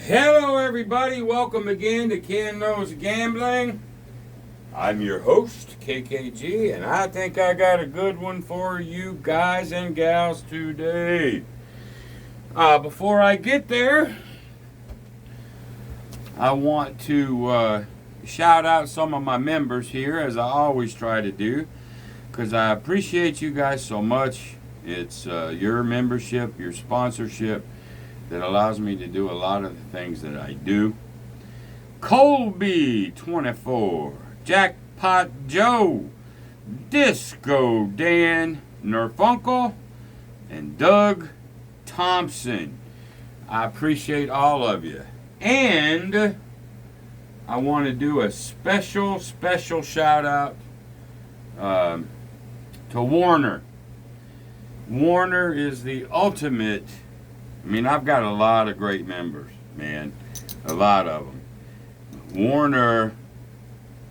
Hello everybody, welcome again to Ken Knows Gambling. I'm your host, KKG, and I think I got a good one for you guys and gals today. Before I get there, I want to shout out some of my members here, as I always try to do, because I appreciate you guys so much. It's your membership, your sponsorship, that allows me to do a lot of the things that I do. Colby 24, Jackpot Joe, Disco Dan, Nerfunkel, and Doug Thompson. I appreciate all of you. And I want to do a special shout out to Warner. Warner is the ultimate. I mean, I've got a lot of great members, man. A lot of them. Warner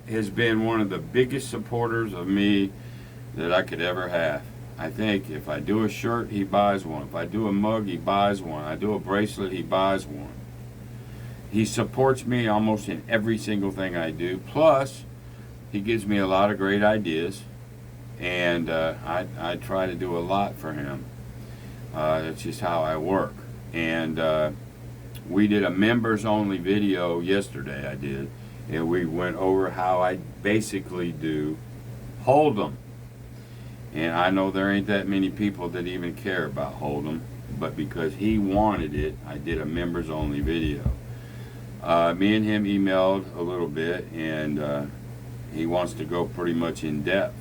has been one of the biggest supporters of me that I could ever have. I think if I do a shirt, he buys one. If I do a mug, he buys one. I do a bracelet, he buys one. He supports me almost in every single thing I do. Plus, he gives me a lot of great ideas. And I try to do a lot for him. That's just how I work. And we did a members only video yesterday, I did, and we went over how I basically do Hold'em. And I know there ain't that many people that even care about Hold'em, but because he wanted it, I did a members only video. Me and him emailed a little bit, and he wants to go pretty much in depth.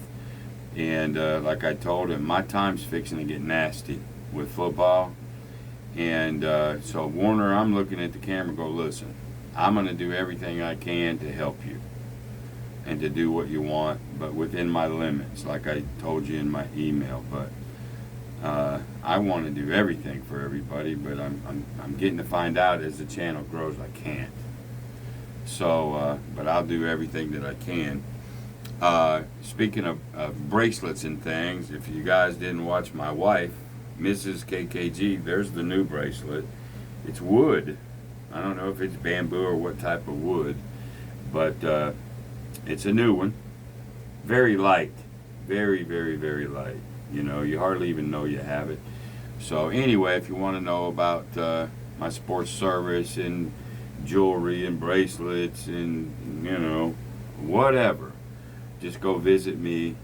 And like I told him, my time's fixing to get nasty with football. And so Warner, I'm looking at the camera and go, listen, I'm going to do everything I can to help you and to do what you want, but within my limits, like I told you in my email. But I want to do everything for everybody, but I'm getting to find out as the channel grows I can't. So, but I'll do everything that I can. Speaking of bracelets and things, if you guys didn't watch my wife, Mrs. KKG, there's the new bracelet. It's wood. I don't know if it's bamboo or what type of wood, but it's a new one. Very light. Very, very, very light. You know, you hardly even know you have it. So anyway, if you want to know about my sports service and jewelry and bracelets and, you know, whatever, just go visit me,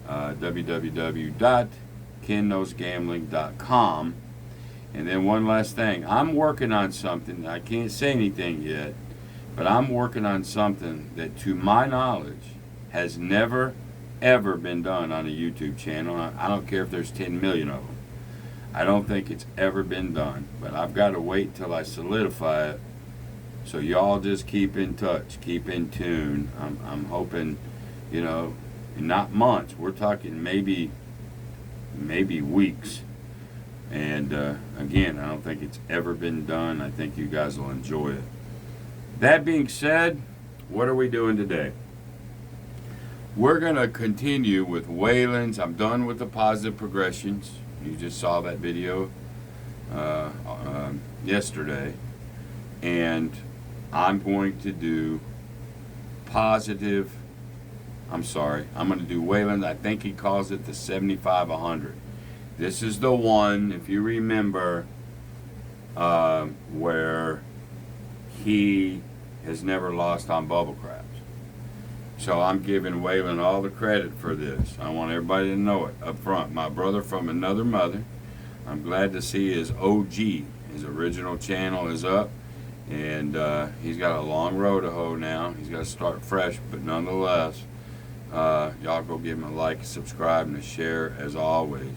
www.kenknowsgambling.com. And then one last thing, I'm working on something. I can't say anything yet, but I'm working on something that, to my knowledge, has never, ever been done on a YouTube channel. I don't care if there's 10 million of them. I don't think it's ever been done, but I've got to wait till I solidify it. So y'all just keep in touch, keep in tune. I'm hoping, you know, not months. We're talking maybe weeks. And again, I don't think it's ever been done. I think you guys will enjoy it. That being said, what are we doing today? We're going to continue with Wayland's. I'm done with the positive progressions. You just saw that video yesterday. And I'm going to do positive. I'm going to do Wayland. I think he calls it the 75-100. This is the one, if you remember, where he has never lost on bubble craps. So I'm giving Wayland all the credit for this. I want everybody to know it up front. My brother from another mother. I'm glad to see his OG, his original channel is up. And he's got a long road to hoe now. He's got to start fresh, but nonetheless, y'all go give him a like, subscribe, and a share as always.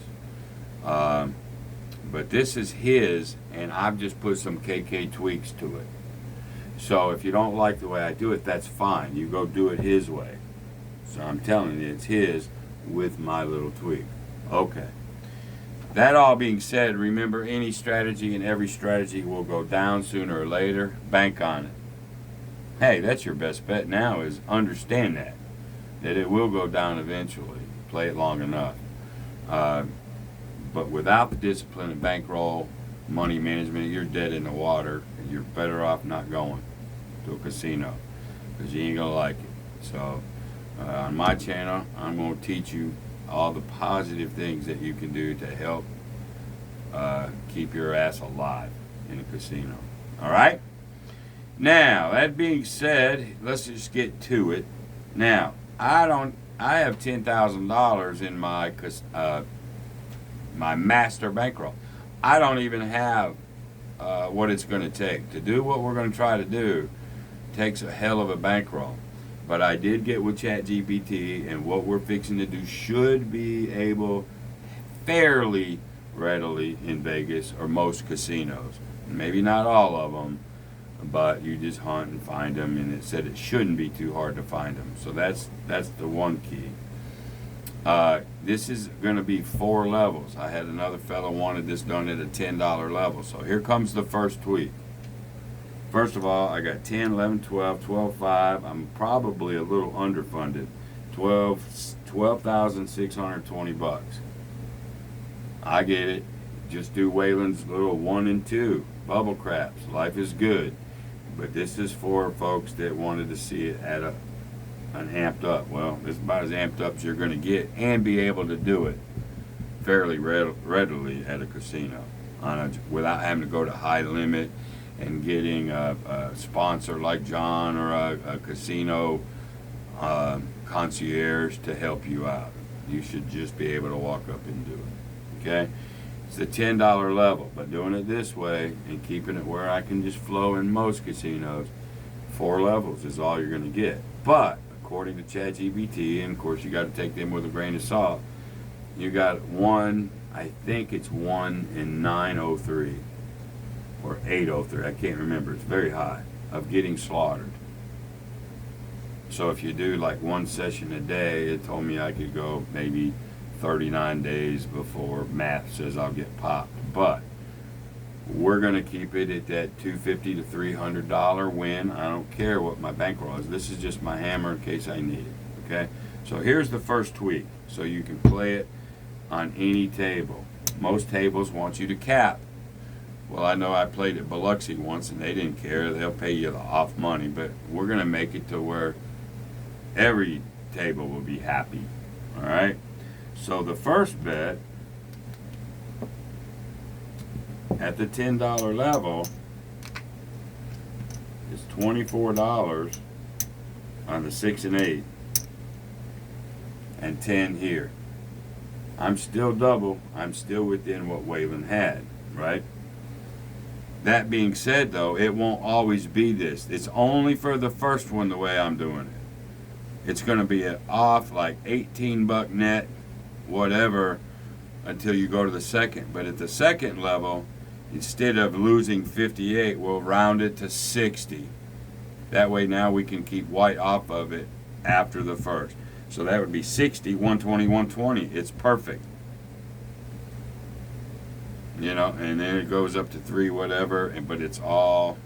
But this is his, and I've just put some KK tweaks to it. So if you don't like the way I do it, that's fine. You go do it his way. So I'm telling you, it's his with my little tweak. Okay. That all being said, remember, any strategy and every strategy will go down sooner or later. Bank on it. Hey, that's your best bet now, is understand that it will go down eventually. Play it long enough. But without the discipline and bankroll, money management, you're dead in the water. you're better off not going to a casino because you ain't gonna like it. So on my channel, I'm gonna teach you all the positive things that you can do to help keep your ass alive in a casino. All right. Now that being said, let's just get to it. Now I have $10,000 in my my master bankroll. I don't even have what it's going to take to do what we're going to try to do. Takes a hell of a bankroll, but I did get with ChatGPT, and what we're fixing to do should be able fairly readily in Vegas or most casinos. Maybe not all of them, but you just hunt and find them, and it said it shouldn't be too hard to find them. So that's the one key. This is going to be 4 levels. I had another fellow wanted this done at a $10 level. So here comes the first tweak. First of all, I got 10, 11, 12, 12, 5. I'm probably a little underfunded. $12,620. I get it. Just do Waylon's little 1 and 2. Bubble craps. Life is good. But this is for folks that wanted to see it at an amped up. Well, it's about as amped up as you're going to get and be able to do it fairly readily at a casino without having to go to high limit and getting a sponsor like John or a casino concierge to help you out. You should just be able to walk up and do it. Okay? It's the $10 level, but doing it this way and keeping it where I can just flow in most casinos, 4 levels is all you're going to get. But according to ChatGPT, and of course you got to take them with a grain of salt, you got I think it's 1 in 903 or 803, I can't remember, it's very high, of getting slaughtered. So if you do like 1 session a day, it told me I could go maybe 39 days before math says I'll get popped. But we're going to keep it at that $250 to $300 win. I don't care what my bankroll is. This is just my hammer in case I need it. Okay? So here's the first tweak. So you can play it on any table. Most tables want you to cap. Well, I know I played at Biloxi once and they didn't care. They'll pay you the off money. But we're going to make it to where every table will be happy. All right? So the first bet at the $10 level is $24 on the 6 and 8 and 10 here. I'm still double. I'm still within what Waylon had, right? That being said, though, it won't always be this. It's only for the first one the way I'm doing it. It's going to be off like 18 buck net, whatever, until you go to the second. But at the second level, instead of losing 58, we'll round it to 60. That way now we can keep white off of it after the first. So that would be 60, 120, 120. It's perfect. You know, and then it goes up to 3, whatever, but it's all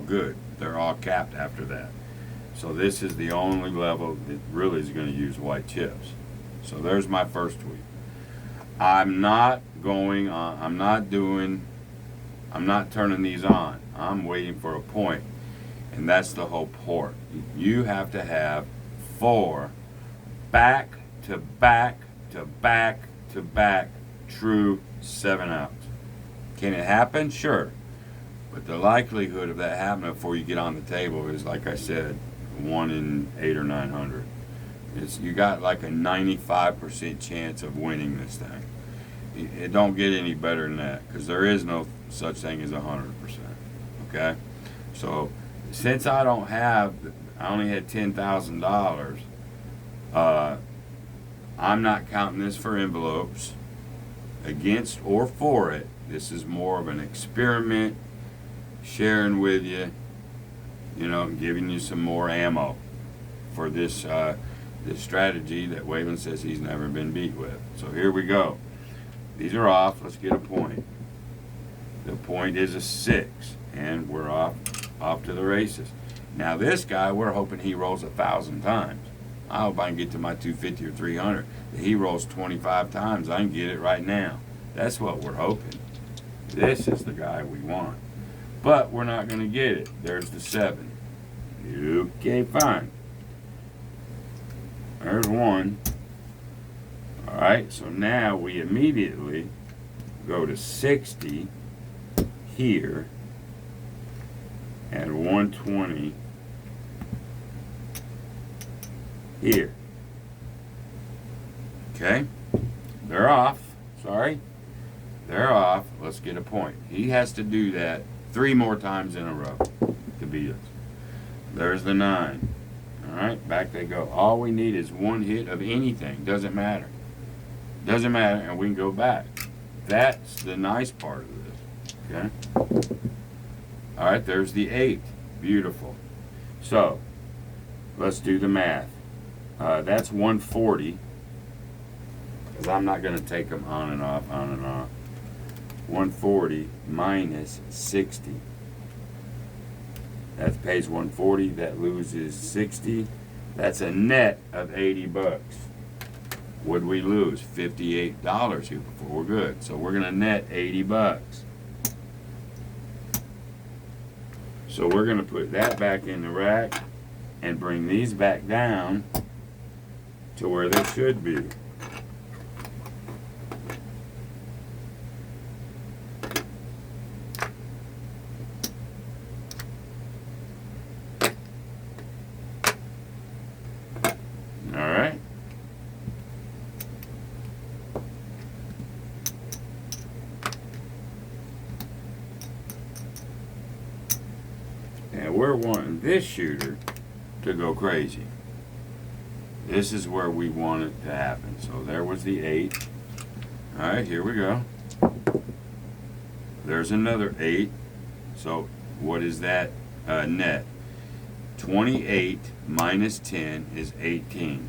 good. They're all capped after that. So this is the only level that really is going to use white chips. So there's my first tweak. I'm not turning these on. I'm waiting for a point. And that's the whole point. You have to have 4 back to back to back to back true 7 outs. Can it happen? Sure. But the likelihood of that happening before you get on the table is, like I said, 1 in 8 or 900. You got like a 95% chance of winning this thing. It don't get any better than that because there is no such thing as 100%. Okay? So since I only had $10,000, I'm not counting this for envelopes, against or for it. This is more of an experiment, sharing with you, giving you some more ammo for this this strategy that Waylon says he's never been beat with. So here we go. These are off. Let's get a point. The point is a 6, and we're off to the races. Now this guy, we're hoping he rolls 1,000 times. I hope I can get to my 250 or 300. If he rolls 25 times, I can get it right now. That's what we're hoping. This is the guy we want. but we're not going to get it. There's the 7. Okay, fine. There's 1. All right, so now we immediately go to 60 here and 120 here. Okay, they're off. Sorry, they're off. Let's get a point. He has to do that 3 more times in a row to beat us. There's the 9. All right, back they go. All we need is 1 hit of anything. Doesn't matter. Doesn't matter, and we can go back. That's the nice part of this. Okay. All right, there's the 8. Beautiful. So let's do the math. That's 140. Because I'm not going to take them on and off, on and off. 140 minus 60. That pays 140. That loses 60. That's a net of 80 bucks. Would we lose $58 here before we're good? So we're going to net 80 bucks. So we're going to put that back in the rack and bring these back down to where they should be. And we're wanting this shooter to go crazy. This is where we want it to happen. So there was the 8. All right, here we go. There's another 8. So what is that net? 28 minus 10 is 18.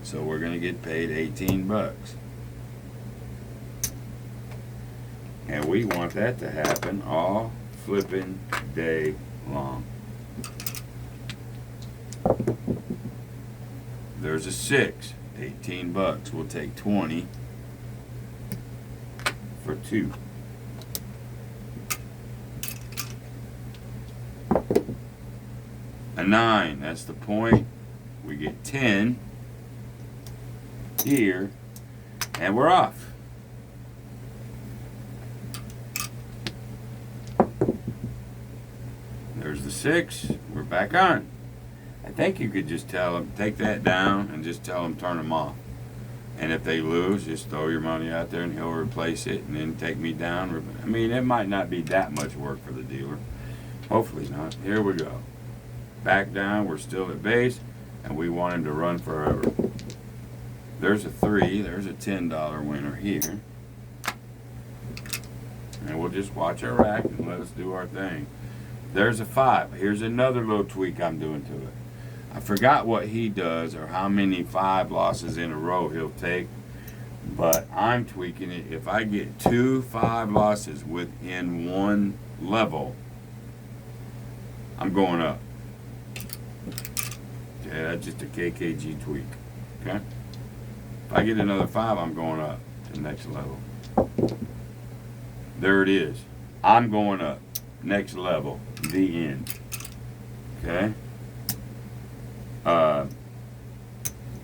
So we're going to get paid 18 bucks. And we want that to happen all flipping day long. There's a 6, 18 bucks. We'll take 20 for 2. A 9, that's the point. We get 10 here, and we're off. There's the 6. We're back on. I think you could just tell them, take that down and just tell them turn them off. And if they lose, just throw your money out there and he'll replace it and then take me down. I mean, it might not be that much work for the dealer. Hopefully not. Here we go. Back down. We're still at base and we want him to run forever. There's a 3. There's a $10 winner here. And we'll just watch our rack and let us do our thing. There's a 5. Here's another little tweak I'm doing to it. I forgot what he does or how many 5 losses in a row he'll take, but I'm tweaking it. If I get 2 5 losses within one level, I'm going up. Okay, that's just a KKG tweak. Okay? If I get another 5, I'm going up to the next level. There it is. I'm going up. Next level. The end. Okay?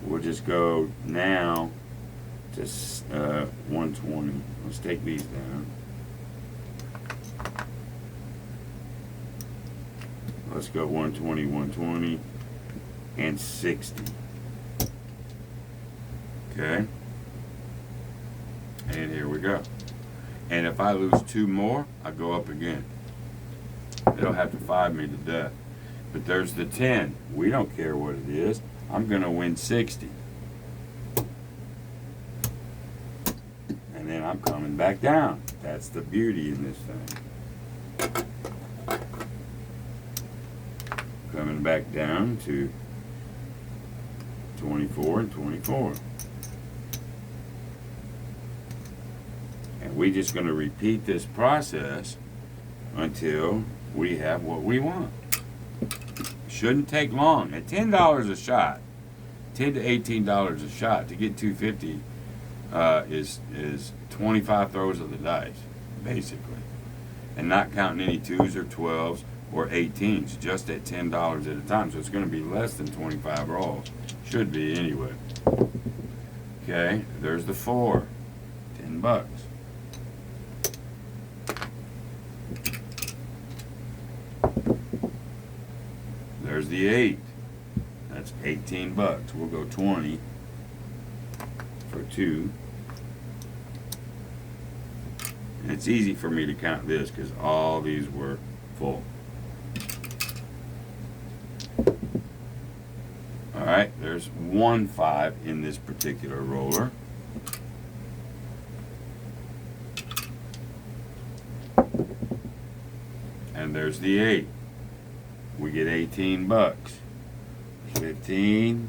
We'll just go now to 120. Let's take these down. Let's go 120, 120, and 60. Okay? And here we go. And if I lose 2 more, I go up again. They'll have to 5 me to death. But there's the 10. We don't care what it is. I'm going to win 60. And then I'm coming back down. That's the beauty in this thing. Coming back down to 24 and 24. And we're just going to repeat this process until we have what we want. Shouldn't take long. At $10 a shot, $10 to $18 a shot to get 250 is 25 throws of the dice, basically. and not counting any 2s or 12s or 18s, just at $10 at a time. So it's going to be less than 25 rolls. Should be anyway. Okay, there's the 4, $10. There's the 8, that's $18. We'll go 20 for 2. And it's easy for me to count this because all these were full. Alright, there's 1 5 in this particular roller. And there's the 8. We get $18. 15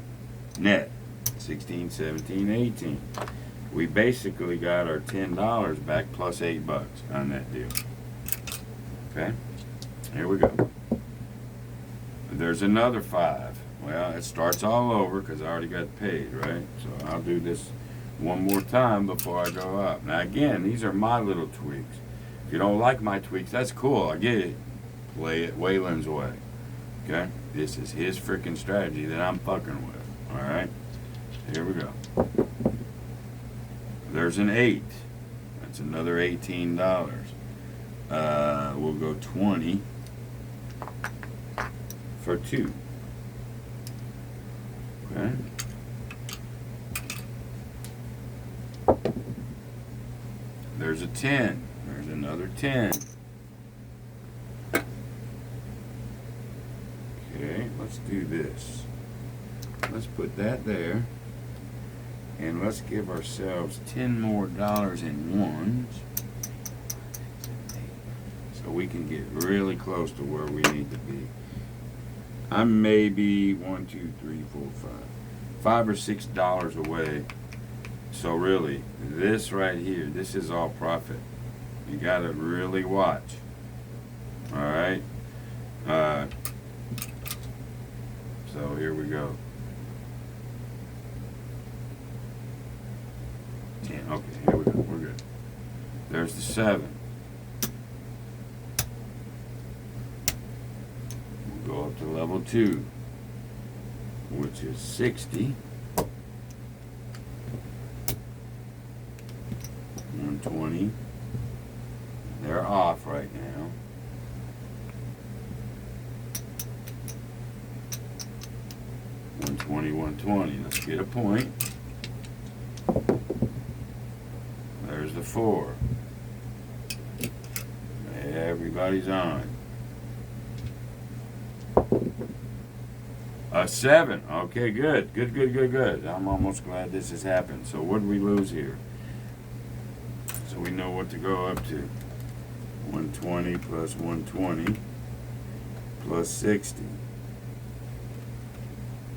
net. 16, 17, 18. We basically got our $10 back plus $8 on that deal. Okay, here we go. There's another 5. Well, it starts all over because I already got paid, right? So I'll do this one more time before I go up. Now again, these are my little tweaks. If you don't like my tweaks, that's cool. I get it. Play it Waylon's way. Okay? This is his freaking strategy that I'm fucking with. Alright? Here we go. There's an 8. That's another $18. We'll go 20 for 2. Okay. There's a 10. There's another 10. Okay, let's do this. Let's put that there. And let's give ourselves 10 more dollars in ones. So we can get really close to where we need to be. I'm maybe 1, 2, 3, 4, 5 or $6 away. So really, this right here, this is all profit. You gotta really watch. Alright? So here we go. 10. Okay, here we go. We're good. There's the 7. We'll go up to level 2, which is 60. 120. They're off right now. $120. Let's get a point. There's the 4. Everybody's on. A 7. Okay, good. Good. I'm almost glad this has happened. So what did we lose here? So we know what to go up to. 120 plus 120 plus 60.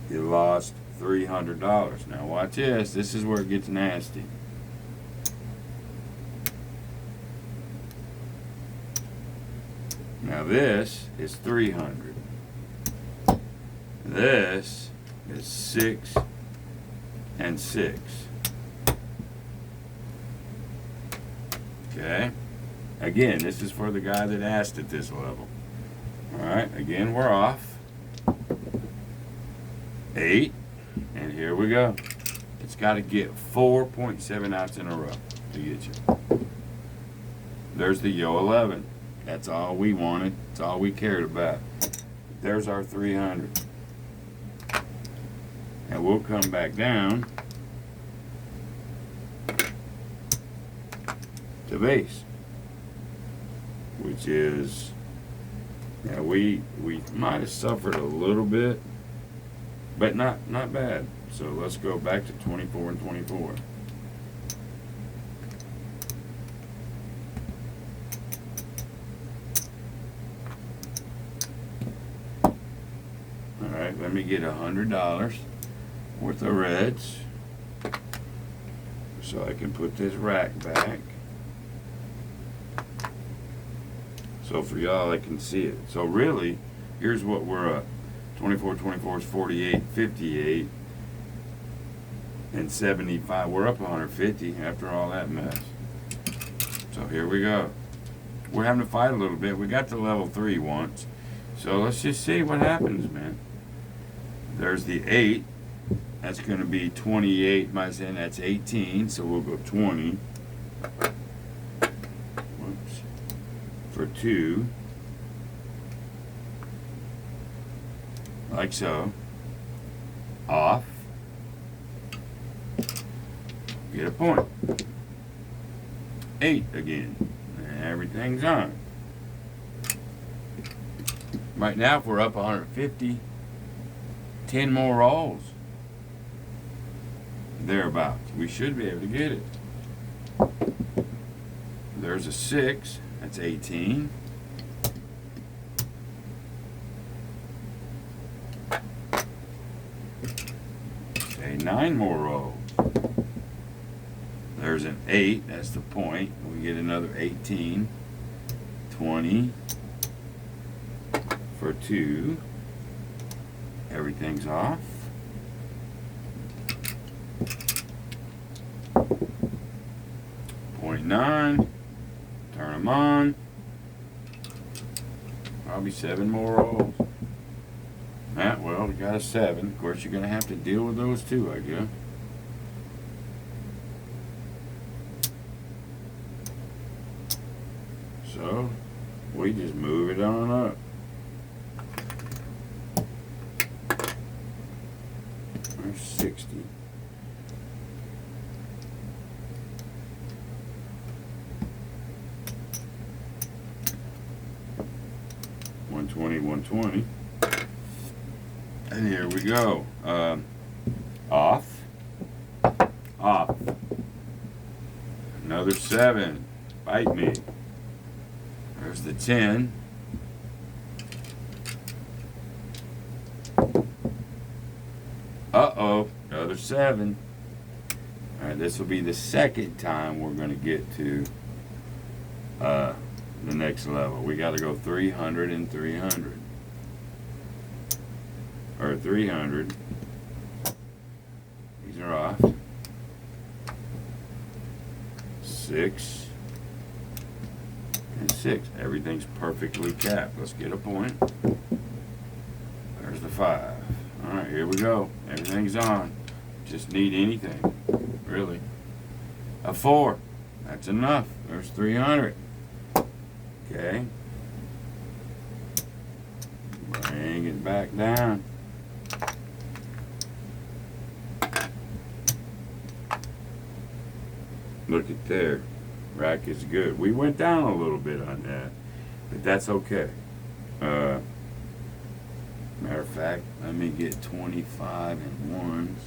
You lost $300. Now watch this. This is where it gets nasty. Now this is 300. This is 6 and 6. Okay? Again, this is for the guy that asked at this level. Alright, again, we're off. 8, and here we go. It's got to get 4.7 outs in a row to get you. There's the Yo 11. That's all we wanted. That's all we cared about. There's our 300. And we'll come back down to base, which is, yeah, we might have suffered a little bit, but not bad. So let's go back to 24 and 24. All right, let me get $100 worth of reds so I can put this rack back. So for y'all, I can see it. So really, here's what we're up. 24 is 48, 58, and 75. We're up 150 after all that mess. So here we go. we're having to fight a little bit. We got to level 3 once. So let's just see what happens, man. There's the 8. That's going to be 28 minus 10. That's 18. So we'll go 20. Whoops. For 2. Like so. Off. Get a point. 8 again. And everything's on. Right now, if we're up 150, 10 more rolls. Thereabouts. We should be able to get it. There's a 6. That's 18. Okay, 9 more rolls. There's an 8. That's the point. We get another 18. 20. For 2. Everything's off. .9. Turn them on. Probably 7 more rolls. Well, we got a 7. Of course, you're going to have to deal with those too, I guess. So, we just move it on up. There's 60. $120. And here we go. Off. Off. Another 7. Bite me. There's the 10. Uh-oh. Another 7. Alright, this will be the second time we're going to get to the next level. We got to go 300 and 300. Or 300. These are off. 6. And 6. Everything's perfectly capped. Let's get a point. There's the 5. Alright, here we go. Everything's on. Just need anything. Really. A 4. That's enough. There's 300. Okay. Bring it back down. Look at there. Rack is good. We went down a little bit on that, but that's okay. Matter of fact, let me get 25 and ones.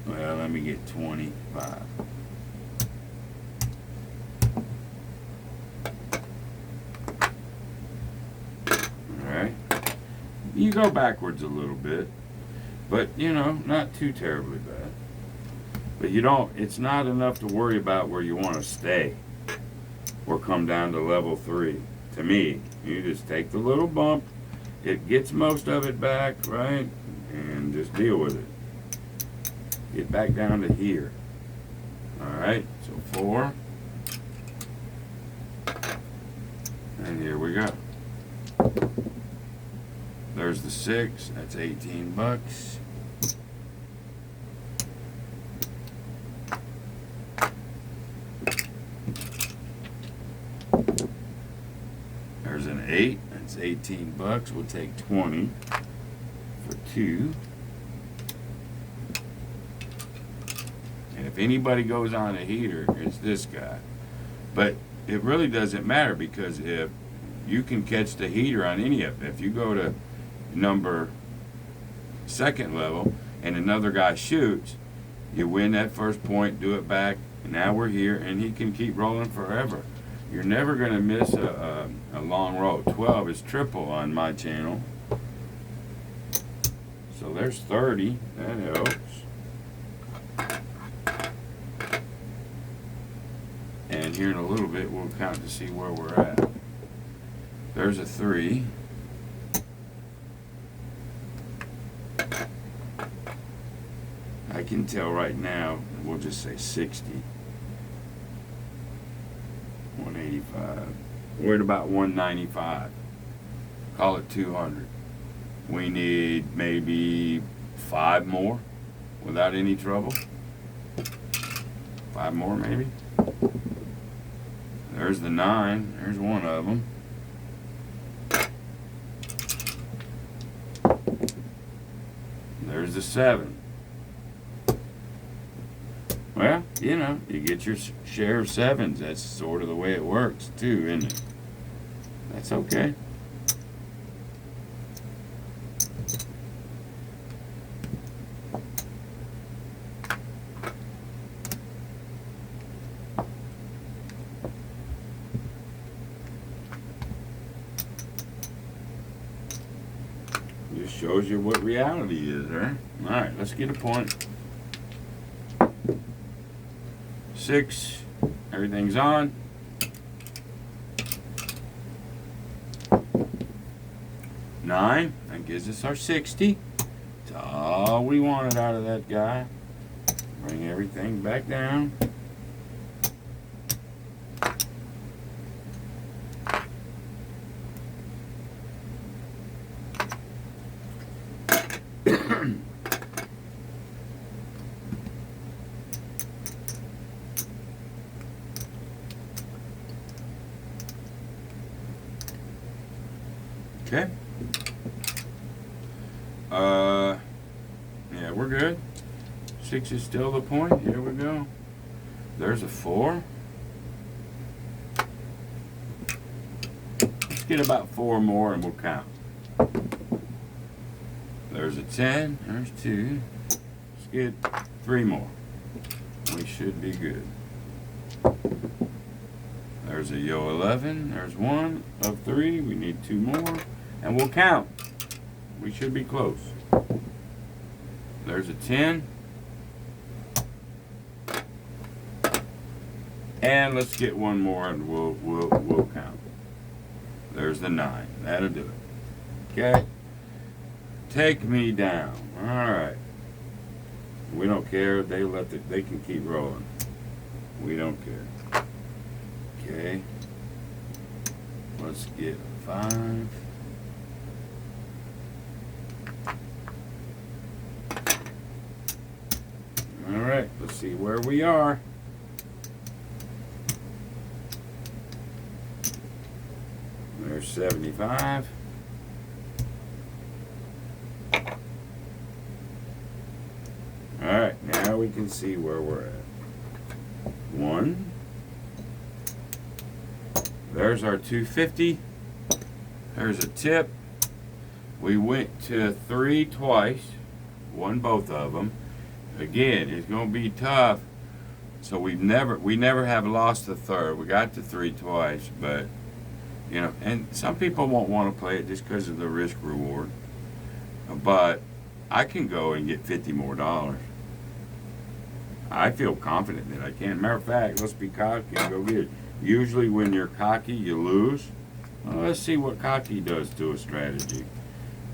Well, let me get 25. Alright. You go backwards a little bit, but you know, not too terribly bad. But you don't, it's not enough to worry about where you want to stay or come down to level 3. To me, you just take the little bump, it gets most of it back, right? And just deal with it. Get back down to here. Alright, so 4. And here we go. There's the 6. That's 18 bucks. There's an 8. That's 18 bucks. We'll take 20 for 2. And if anybody goes on a heater, it's this guy. But it really doesn't matter, because if you can catch the heater on any of it, if you go to number 2nd level and another guy shoots, you win that first point, do it back, and now we're here, and he can keep rolling forever. You're never going to miss a long roll. 12 is triple on my channel. So there's 30. That helps. And here in a little bit, we'll count to see where we're at. There's a 3. I can tell right now, we'll just say 60. 185. We're at about 195. Call it 200. We need maybe 5 more without any trouble. 5 more maybe. There's the 9. There's one of them. There's the 7. Well, you know, you get your share of 7s. That's sort of the way it works too, isn't it? That's okay. Just shows you what reality is, right? All right, let's get a point. 6, everything's on. 9, that gives us our 60. That's all we wanted out of that guy. Bring everything back down. Okay. Yeah, we're good. 6 is still the point. Here we go. There's a 4. Let's get about 4 more and we'll count. There's a 10. There's 2. Let's get 3 more. We should be good. There's a yo 11. There's 1 of 3. We need 2 more. And we'll count. We should be close. There's a 10. And let's get 1 more and we'll count. There's the 9. That'll do it. Okay. Take me down. Alright. We don't care. They can keep rolling. We don't care. Okay. Let's get 5. Alright, let's see where we are. There's 75. Alright, now we can see where we're at. 1. There's our 250. There's a tip. We went to 3 twice. Won both of them. Again, it's going to be tough. So we never have lost the third. We got to 3 twice, but you know, and some people won't want to play it just because of the risk reward. But I can go and get $50 more. I feel confident that I can. Matter of fact, let's be cocky and go get it. Usually when you're cocky, you lose. Well, let's see what cocky does to a strategy.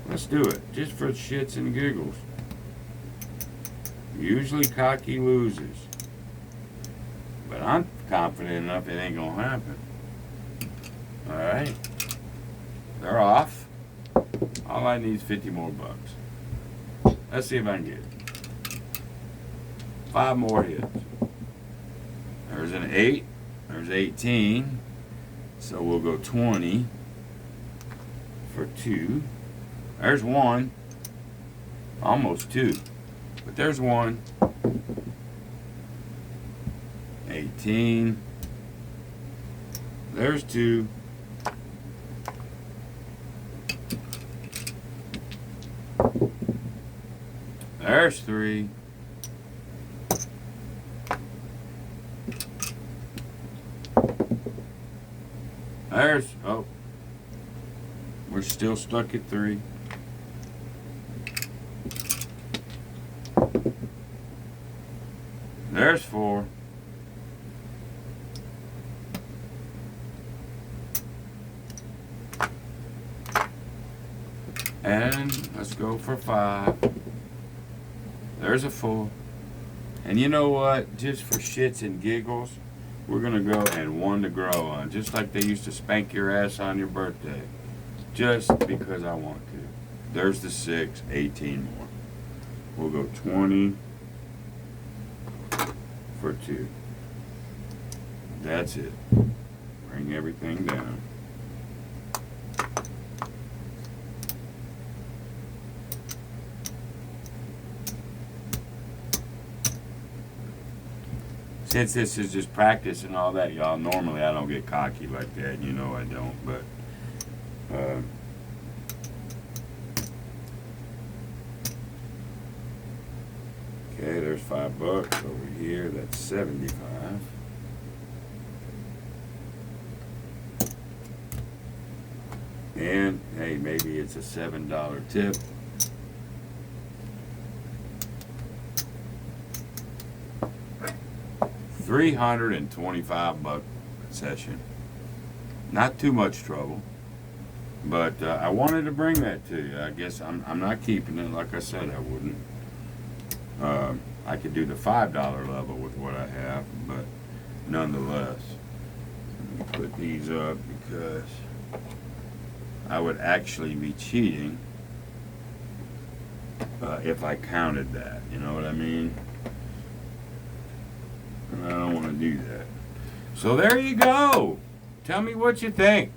Let's do it, just for shits and giggles. Usually cocky loses. But I'm confident enough it ain't gonna happen. Alright. They're off. All I need is 50 more bucks. Let's see if I can get it. 5 more hits. There's an 8. There's 18. So we'll go 20 for 2. There's 1. Almost 2. But there's 1. 18. There's 2. There's 3. There's, oh, we're still stuck at 3. There's 4. And let's go for 5. There's a 4. And you know what? Just for shits and giggles, we're going to go and one to grow on. Just like they used to spank your ass on your birthday. Just because I want to. There's the 6, 18 more. We'll go 20 for 2. That's it. Bring everything down. Since this is just practice and all that, y'all, normally I don't get cocky like that. You know I don't, but okay, there's $5 over here. That's 75. And hey, maybe it's a $7 tip. $325 session. Not too much trouble, but I wanted to bring that to you. I guess I'm not keeping it like I said I wouldn't. I could do the $5 level with what I have, but nonetheless, let me put these up because I would actually be cheating if I counted that. You know what I mean? I don't want to do that. So there you go. Tell me what you think.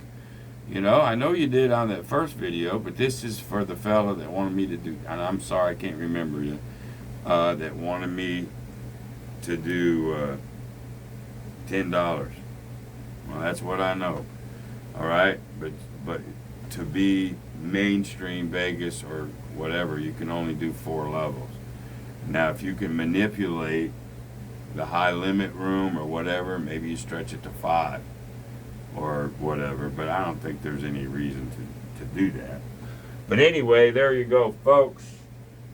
You know, I know you did on that first video, but this is for the fella that wanted me to do, and I'm sorry I can't remember you, that wanted me to do $10. Well, that's what I know. All right, but to be mainstream Vegas or whatever, you can only do 4 levels. Now, if you can manipulate the high limit room or whatever, maybe you stretch it to 5 or whatever, but I don't think there's any reason to do that. But anyway, there you go, folks.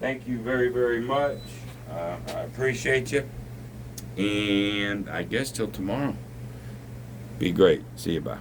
Thank you very, very much. I appreciate you, and I guess till tomorrow. Be great. See you. Bye.